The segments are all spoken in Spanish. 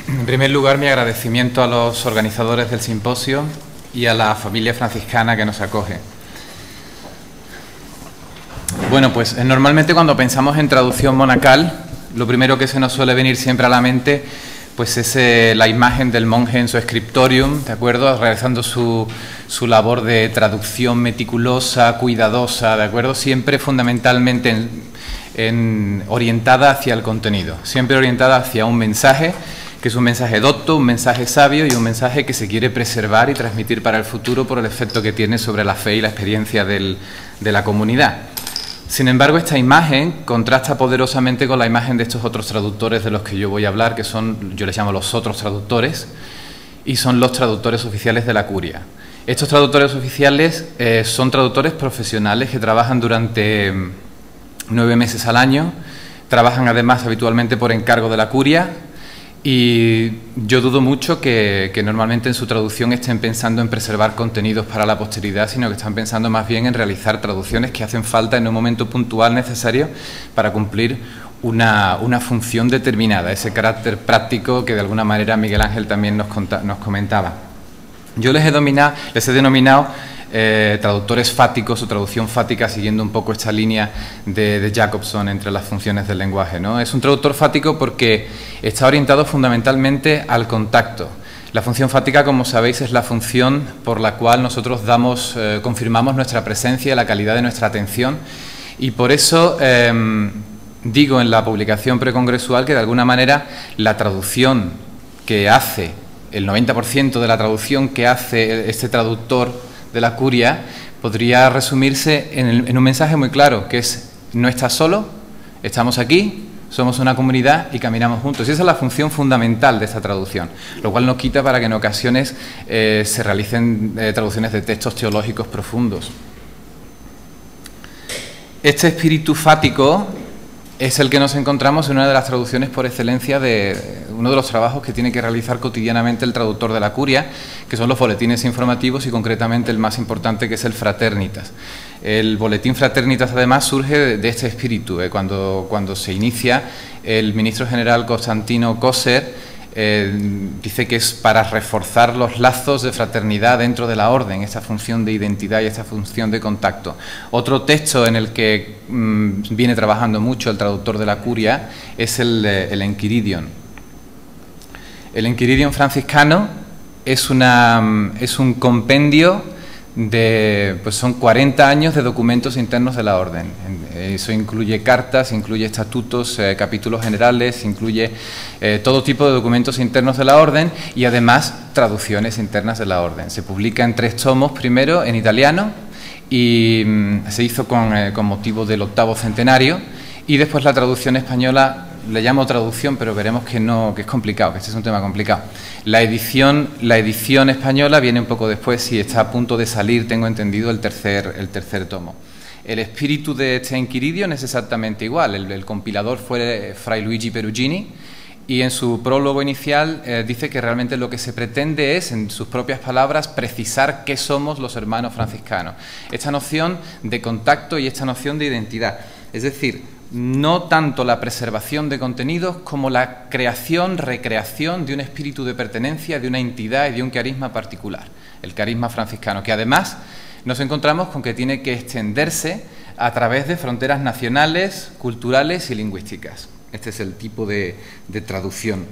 En primer lugar, mi agradecimiento a los organizadores del simposio y a la familia franciscana que nos acoge. Bueno, pues normalmente cuando pensamos en traducción monacal, lo primero que se nos suele venir siempre a la mente pues es la imagen del monje en su scriptorium, ¿de acuerdo?, realizando su labor de traducción meticulosa, cuidadosa, ¿de acuerdo?, siempre fundamentalmente orientada hacia el contenido, siempre orientada hacia un mensaje, que es un mensaje docto, un mensaje sabio y un mensaje que se quiere preservar y transmitir para el futuro por el efecto que tiene sobre la fe y la experiencia de la comunidad. Sin embargo, esta imagen contrasta poderosamente con la imagen de estos otros traductores de los que yo voy a hablar, que son, yo les llamo los otros traductores, y son los traductores oficiales de la Curia. Estos traductores oficiales son traductores profesionales que trabajan durante 9 meses al año, trabajan además habitualmente por encargo de la Curia, y yo dudo mucho que normalmente en su traducción estén pensando en preservar contenidos para la posteridad, sino que están pensando más bien en realizar traducciones que hacen falta en un momento puntual necesario para cumplir una función determinada, ese carácter práctico que de alguna manera Miguel Ángel también nos comentaba. Yo les he denominado traductores fáticos o traducción fática, siguiendo un poco esta línea de Jacobson entre las funciones del lenguaje, ¿no? Es un traductor fático porque está orientado fundamentalmente al contacto. La función fática, como sabéis, es la función por la cual nosotros confirmamos nuestra presencia y la calidad de nuestra atención, y por eso digo en la publicación precongresual que de alguna manera la traducción que hace, el 90% de la traducción que hace este traductor de la Curia podría resumirse en un mensaje muy claro, que es: no estás solo, estamos aquí, somos una comunidad y caminamos juntos. Y esa es la función fundamental de esta traducción, lo cual no quita para que en ocasiones se realicen traducciones de textos teológicos profundos. Este espíritu fático es el que nos encontramos en una de las traducciones por excelencia de uno de los trabajos que tiene que realizar cotidianamente el traductor de la Curia, que son los boletines informativos y concretamente el más importante, que es el Fraternitas. El boletín Fraternitas además surge de este espíritu. Cuando se inicia, el ministro general Constantino Coser dice que es para reforzar los lazos de fraternidad dentro de la orden, esta función de identidad y esta función de contacto. Otro texto en el que viene trabajando mucho el traductor de la Curia es el Enquiridion. El Enquiridion franciscano es un compendio pues son 40 años de documentos internos de la orden. Eso incluye cartas, incluye estatutos, capítulos generales, incluye todo tipo de documentos internos de la orden y además traducciones internas de la orden. Se publica en 3 tomos, primero en italiano, y se hizo con motivo del 8º centenario, y después la traducción española. Le llamo traducción, pero veremos que no, que es complicado, que este es un tema complicado. La edición española viene un poco después y está a punto de salir, tengo entendido, el tercer tomo. El espíritu de este Enquiridion es exactamente igual. El compilador fue Fray Luigi Perugini, y en su prólogo inicial dice que realmente lo que se pretende es, en sus propias palabras, precisar qué somos los hermanos franciscanos. Esta noción de contacto y esta noción de identidad. Es decir, no tanto la preservación de contenidos como la creación, recreación de un espíritu de pertenencia, de una entidad y de un carisma particular, el carisma franciscano, que además nos encontramos con que tiene que extenderse a través de fronteras nacionales, culturales y lingüísticas. Este es el tipo de traducción.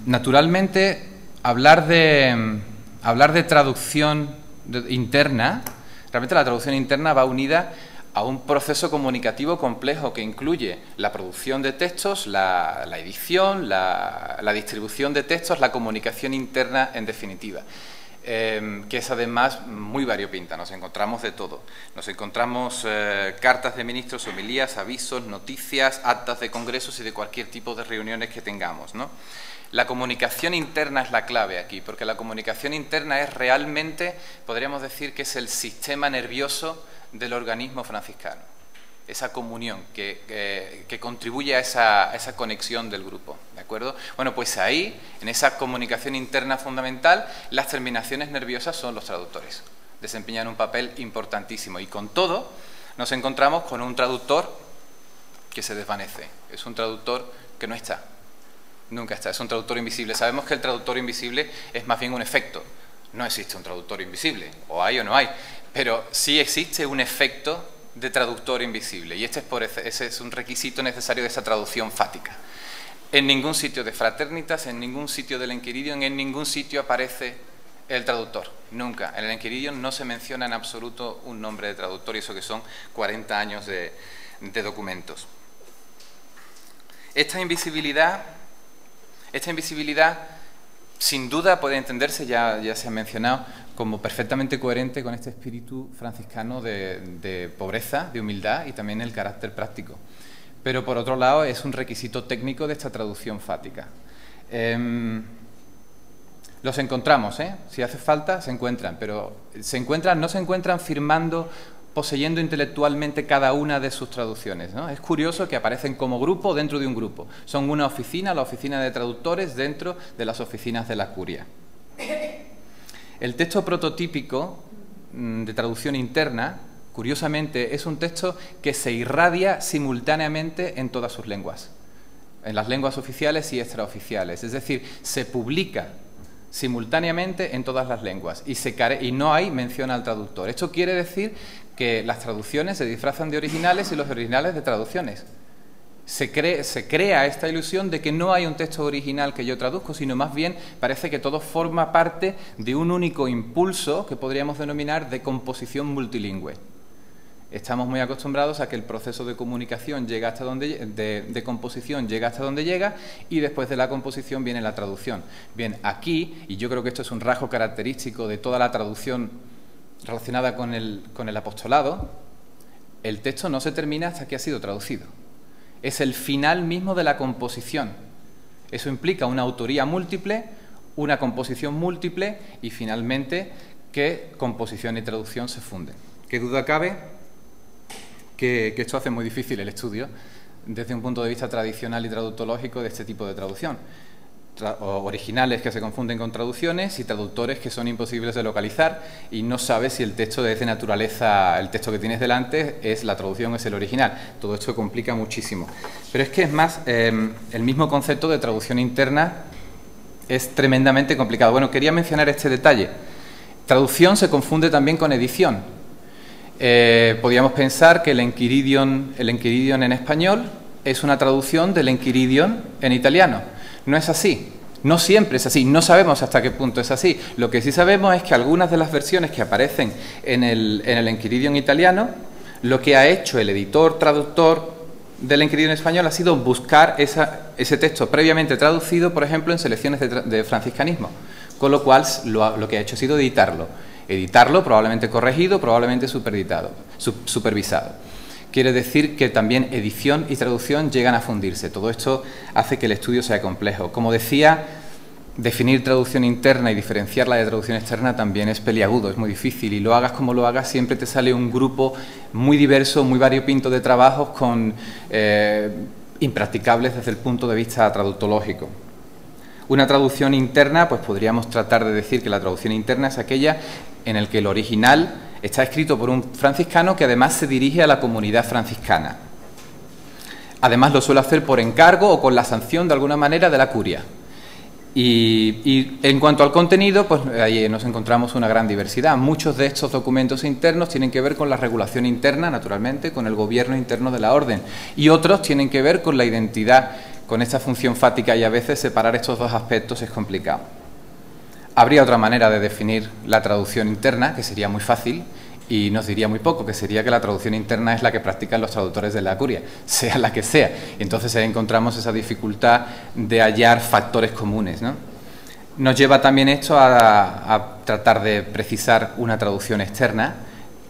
Naturalmente, hablar de traducción interna, realmente la traducción interna va unida a un proceso comunicativo complejo que incluye la producción de textos, la edición, la distribución de textos, la comunicación interna en definitiva, que es además muy variopinta. Nos encontramos de todo. Nos encontramos cartas de ministros, homilías, avisos, noticias, actas de congresos y de cualquier tipo de reuniones que tengamos, ¿no? La comunicación interna es la clave aquí, porque la comunicación interna es realmente, podríamos decir que es el sistema nervioso del organismo franciscano, esa comunión que contribuye a esa conexión del grupo, ¿de acuerdo? Bueno, pues ahí, en esa comunicación interna fundamental, las terminaciones nerviosas son los traductores, desempeñan un papel importantísimo, y con todo nos encontramos con un traductor que se desvanece, es un traductor que no está, Nunca está, es un traductor invisible. Sabemos que el traductor invisible es más bien un efecto. No existe un traductor invisible, o hay o no hay, pero sí existe un efecto de traductor invisible, y ese es un requisito necesario de esa traducción fática. En ningún sitio de Fraternitas, en ningún sitio del Enquiridion, en ningún sitio aparece el traductor, nunca. En el Enquiridion no se menciona en absoluto un nombre de traductor, y eso que son 40 años de documentos. Esta invisibilidad, sin duda puede entenderse, ya se ha mencionado, como perfectamente coherente con este espíritu franciscano de pobreza, de humildad y también el carácter práctico. Pero por otro lado es un requisito técnico de esta traducción fática. Los encontramos, si hace falta se encuentran, pero no se encuentran firmando, poseyendo intelectualmente cada una de sus traducciones, ¿no? Es curioso que aparecen como grupo dentro de un grupo. Son una oficina, la oficina de traductores, dentro de las oficinas de la curia. El texto prototípico de traducción interna, curiosamente, es un texto que se irradia simultáneamente en todas sus lenguas, en las lenguas oficiales y extraoficiales. Es decir, se publica simultáneamente en todas las lenguas y no hay mención al traductor. Esto quiere decir que las traducciones se disfrazan de originales y los originales de traducciones. Se crea esta ilusión de que no hay un texto original que yo traduzco, sino más bien parece que todo forma parte de un único impulso que podríamos denominar de composición multilingüe. Estamos muy acostumbrados a que el proceso de comunicación llega hasta de composición llega hasta donde llega, y después de la composición viene la traducción. Bien, aquí, y yo creo que esto es un rasgo característico de toda la traducción relacionada con el apostolado, el texto no se termina hasta que ha sido traducido. Es el final mismo de la composición. Eso implica una autoría múltiple, una composición múltiple y finalmente que composición y traducción se funden. ¿Qué duda cabe? Que esto hace muy difícil el estudio desde un punto de vista tradicional y traductológico de este tipo de traducción. Originales que se confunden con traducciones y traductores que son imposibles de localizar y no sabes si el texto es de naturaleza, el texto que tienes delante es la traducción, es el original. Todo esto complica muchísimo. Pero es que es más, el mismo concepto de traducción interna es tremendamente complicado. Bueno, quería mencionar este detalle. Traducción se confunde también con edición. Podríamos pensar que el Enquiridion en español es una traducción del Enquiridion en italiano. No es así, no siempre es así, no sabemos hasta qué punto es así. Lo que sí sabemos es que algunas de las versiones que aparecen en el Enquiridion italiano, lo que ha hecho el editor traductor del Enquiridion español ha sido buscar ese texto previamente traducido, por ejemplo, en selecciones de franciscanismo, con lo cual lo que ha hecho ha sido editarlo, probablemente corregido, probablemente supervisado. Quiere decir que también edición y traducción llegan a fundirse. Todo esto hace que el estudio sea complejo. Como decía, definir traducción interna y diferenciarla de traducción externa también es peliagudo, es muy difícil. Y lo hagas como lo hagas, siempre te sale un grupo muy diverso, muy variopinto de trabajos impracticables desde el punto de vista traductológico. Una traducción interna, pues podríamos tratar de decir que la traducción interna es aquella en la que el original está escrito por un franciscano que además se dirige a la comunidad franciscana. Además lo suele hacer por encargo o con la sanción de alguna manera de la curia. Y en cuanto al contenido, pues ahí nos encontramos una gran diversidad. Muchos de estos documentos internos tienen que ver con la regulación interna, naturalmente, con el gobierno interno de la orden. Y otros tienen que ver con la identidad, con esta función fática, y a veces separar estos dos aspectos es complicado. Habría otra manera de definir la traducción interna, que sería muy fácil y nos diría muy poco, que sería que la traducción interna es la que practican los traductores de la curia, sea la que sea. Y entonces ahí encontramos esa dificultad de hallar factores comunes, ¿no? Nos lleva también esto a tratar de precisar una traducción externa,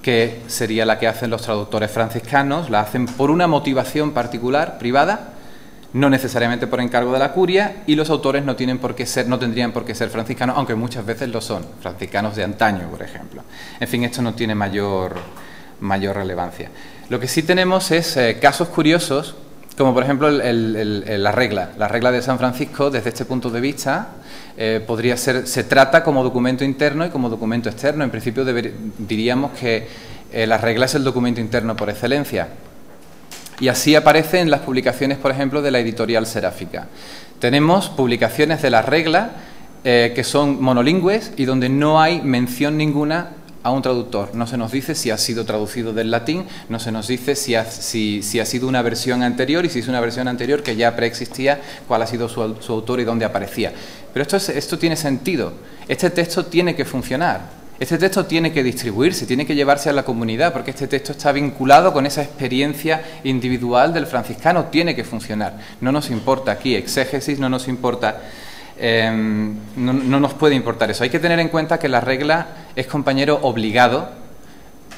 que sería la que hacen los traductores franciscanos, la hacen por una motivación particular, privada, no necesariamente por encargo de la curia, y los autores no tendrían por qué ser franciscanos, aunque muchas veces lo son, franciscanos de antaño, por ejemplo. En fin, esto no tiene mayor relevancia. Lo que sí tenemos es casos curiosos, como por ejemplo la regla de San Francisco. Desde este punto de vista se trata como documento interno y como documento externo. En principio diríamos que la regla es el documento interno por excelencia. Y así aparece en las publicaciones, por ejemplo, de la editorial Seráfica. Tenemos publicaciones de la regla que son monolingües y donde no hay mención ninguna a un traductor. No se nos dice si ha sido traducido del latín, no se nos dice si ha sido una versión anterior, y si es una versión anterior que ya preexistía, cuál ha sido su autor y dónde aparecía. Pero esto tiene sentido. Este texto tiene que funcionar. Este texto tiene que distribuirse, tiene que llevarse a la comunidad, porque este texto está vinculado con esa experiencia individual del franciscano, tiene que funcionar. No nos importa aquí exégesis, no nos importa... no nos puede importar eso. Hay que tener en cuenta que la regla es compañero obligado,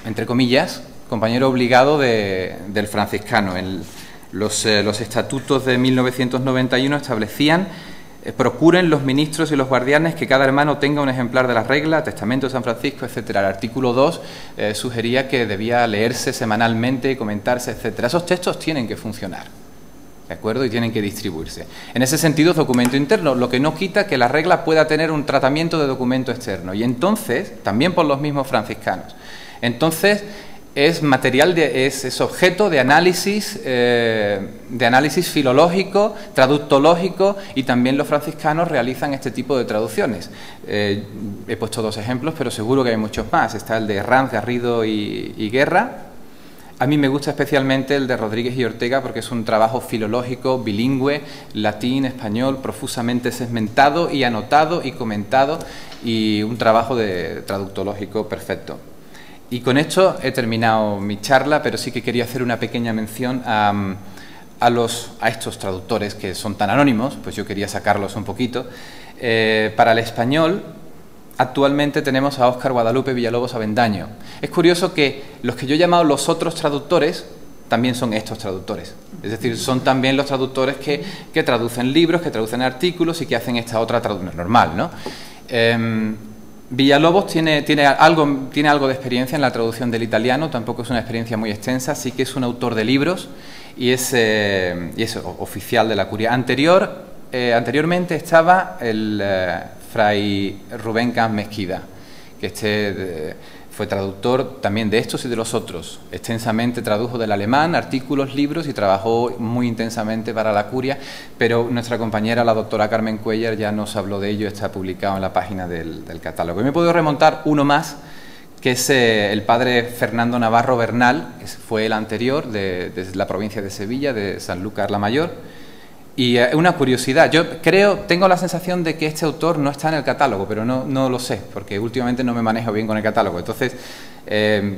entre comillas, compañero obligado del franciscano. Los estatutos de 1991 establecían: procuren los ministros y los guardianes que cada hermano tenga un ejemplar de la regla, testamento de San Francisco, etcétera. El artículo 2 sugería que debía leerse semanalmente, comentarse, etcétera. Esos textos tienen que funcionar, ¿de acuerdo? Y tienen que distribuirse. En ese sentido es documento interno, lo que no quita que la regla pueda tener un tratamiento de documento externo. Y entonces, también por los mismos franciscanos. Entonces, es material, es objeto de análisis filológico, traductológico, y también los franciscanos realizan este tipo de traducciones. He puesto 2 ejemplos, pero seguro que hay muchos más. Está el de Herranz, Garrido y Guerra. A mí me gusta especialmente el de Rodríguez y Ortega porque es un trabajo filológico, bilingüe, latín, español, profusamente segmentado y anotado y comentado, y un trabajo traductológico perfecto. Y con esto he terminado mi charla, pero sí que quería hacer una pequeña mención a estos traductores que son tan anónimos, pues yo quería sacarlos un poquito. Para el español, actualmente tenemos a Óscar Guadalupe Villalobos Avendaño. Es curioso que los que yo he llamado los otros traductores también son estos traductores. Es decir, son también los traductores que traducen libros, que traducen artículos y que hacen esta otra traducción normal, ¿no? Villalobos tiene algo de experiencia en la traducción del italiano, tampoco es una experiencia muy extensa, sí que es un autor de libros y es oficial de la curia. Anteriormente estaba el fray Rubén Camps Mesquida, que fue traductor también de estos y de los otros. Extensamente tradujo del alemán artículos, libros, y trabajó muy intensamente para la curia, pero nuestra compañera, la doctora Carmen Cuellar, ya nos habló de ello, está publicado en la página del catálogo. Y me puedo remontar uno más, que es el padre Fernando Navarro Bernal, que fue el anterior, de la provincia de Sevilla, de Sanlúcar la Mayor. Y una curiosidad, tengo la sensación de que este autor no está en el catálogo, pero no lo sé, porque últimamente no me manejo bien con el catálogo, entonces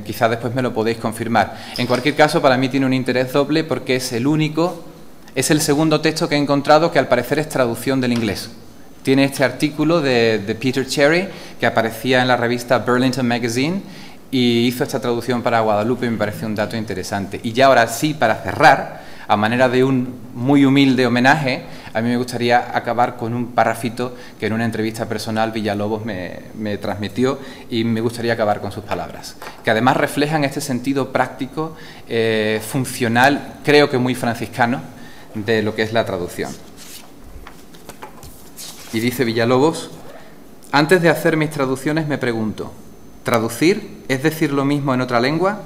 quizás después me lo podéis confirmar. En cualquier caso, para mí tiene un interés doble porque es el segundo texto que he encontrado que al parecer es traducción del inglés. Tiene este artículo de Peter Cherry, que aparecía en la revista Burlington Magazine, y hizo esta traducción para Guadalupe, y me parece un dato interesante. Y ya ahora sí, para cerrar, a manera de un muy humilde homenaje, a mí me gustaría acabar con un párrafito que en una entrevista personal Villalobos me transmitió, y me gustaría acabar con sus palabras, que además reflejan este sentido práctico, funcional, creo que muy franciscano, de lo que es la traducción. Y dice Villalobos: antes de hacer mis traducciones me pregunto, ¿traducir es decir lo mismo en otra lengua?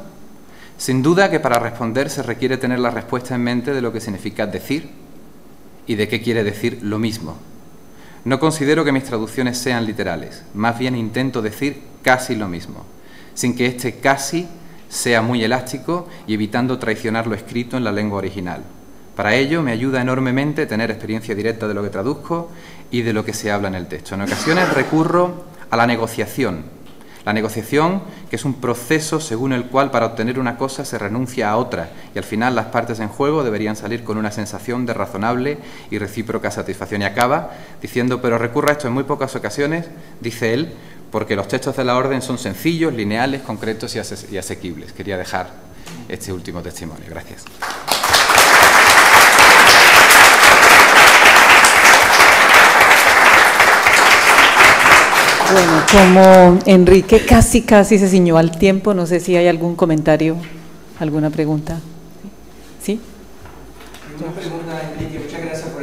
Sin duda que para responder se requiere tener la respuesta en mente de lo que significa decir y de qué quiere decir lo mismo. No considero que mis traducciones sean literales, más bien intento decir casi lo mismo, sin que este casi sea muy elástico y evitando traicionar lo escrito en la lengua original. Para ello me ayuda enormemente tener experiencia directa de lo que traduzco y de lo que se habla en el texto. En ocasiones recurro a la negociación. La negociación, que es un proceso según el cual para obtener una cosa se renuncia a otra, y al final las partes en juego deberían salir con una sensación de razonable y recíproca satisfacción. Y acaba diciendo: pero recurro a esto en muy pocas ocasiones, dice él, porque los textos de la orden son sencillos, lineales, concretos y asequibles. Quería dejar este último testimonio. Gracias. Bueno, como Enrique casi se ciñó al tiempo, no sé si hay algún comentario, alguna pregunta. ¿Sí? Una pregunta, Enrique, muchas gracias por